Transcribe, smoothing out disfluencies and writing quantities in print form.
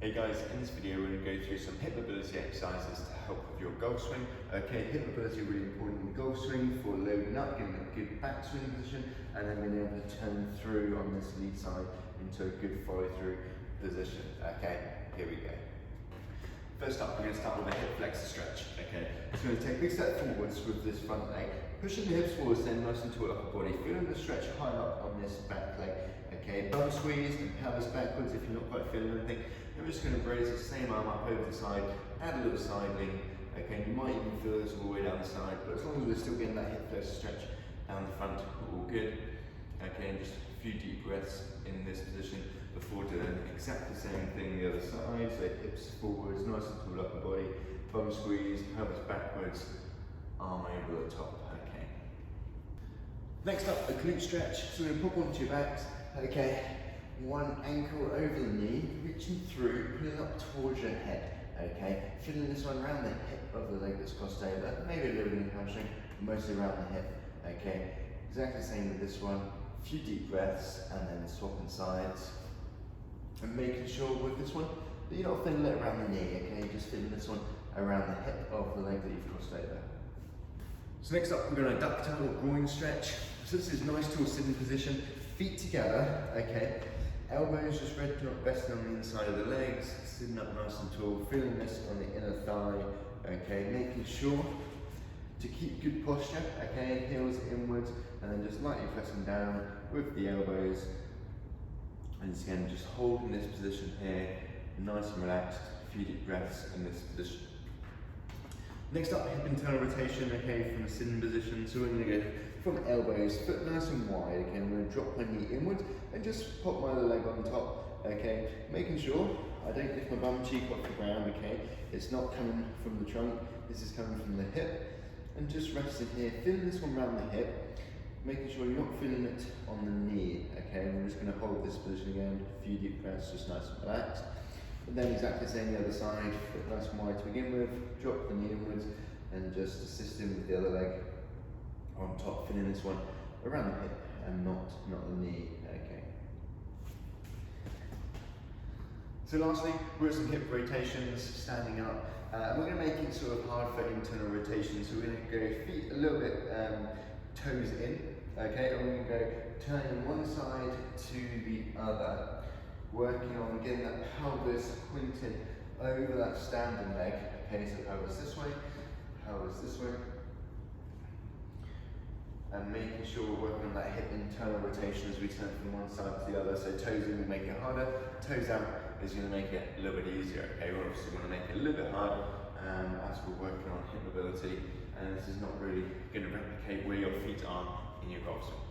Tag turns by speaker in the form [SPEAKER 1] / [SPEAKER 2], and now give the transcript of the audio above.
[SPEAKER 1] Hey guys, in this video we're going to go through some hip mobility exercises to help with your golf swing. Okay, hip mobility is really important in golf swing for loading up, getting a good back swing position, and then being able to turn through on this lead side into a good follow through position. Okay, here we go. First up, we're going to start with a hip flexor stretch. Okay, so we're going to take a big step forwards with this front leg, pushing the hips forwards, then nice and tall upper body, feeling the stretch high up on this back leg. Okay, bum squeeze and pelvis backwards if you're not quite feeling anything. Then we're just going to raise the same arm up over the side, add a little side lean. Okay, you might even feel this all the way down the side, but as long as we're still getting that hip flexor stretch down the front, we're all good. Okay, and just a few deep breaths in this position before doing exactly the same thing the other side. So hips forwards, nice and tall upper body, bum squeeze, pelvis backwards, arm over the top. Okay. Next up, a glute stretch. So we're going to pop onto your backs. Okay, one ankle over the knee, reaching through, pulling up towards your head. Okay, feeling this one around the hip of the leg that's crossed over, maybe a little bit in the hamstring, mostly around the hip. Okay, exactly the same with this one. A few deep breaths and then swapping sides. And making sure with this one that you're not feeling it around the knee. Okay, just feeling this one around the hip of the leg that you've crossed over. So next up, we're going to duck tail or groin stretch. So this is nice tall sitting position. Feet together, okay, elbows just resting on the inside of the legs, sitting up nice and tall, feeling this on the inner thigh, okay, making sure to keep good posture, okay, heels inwards, and then just lightly pressing down with the elbows, and again, just holding this position here, nice and relaxed, a few deep breaths in this position. Next up, hip internal rotation, okay, from a sitting position, so we're going to go from elbows, foot nice and wide, okay, I'm going to drop my knee inwards and just pop my other leg on top, okay, making sure I don't lift my bum cheek off the ground, okay, it's not coming from the trunk, this is coming from the hip, and just resting here, feeling this one around the hip, making sure you're not feeling it on the knee, okay, and we're just going to hold this position again, a few deep breaths, just nice and relaxed. And then exactly the same the other side, foot nice and wide to begin with, drop the knee inwards, and just assisting with the other leg on top, feeling this one around the hip and not the knee, okay. So lastly, we're at some hip rotations, standing up. We're going to make it sort of hard for internal rotation, so we're going to go feet a little bit toes in, okay, and we're going to go turning one side to the other, working on getting that pelvis pointed over that standing leg, okay, so pelvis this way, and making sure we're working on that hip internal rotation as we turn from one side to the other. So toes in will make it harder, toes out is going to make it a little bit easier, okay, we're obviously going to make it a little bit harder as we're working on hip mobility, and this is not really going to replicate where your feet are in your golf swing.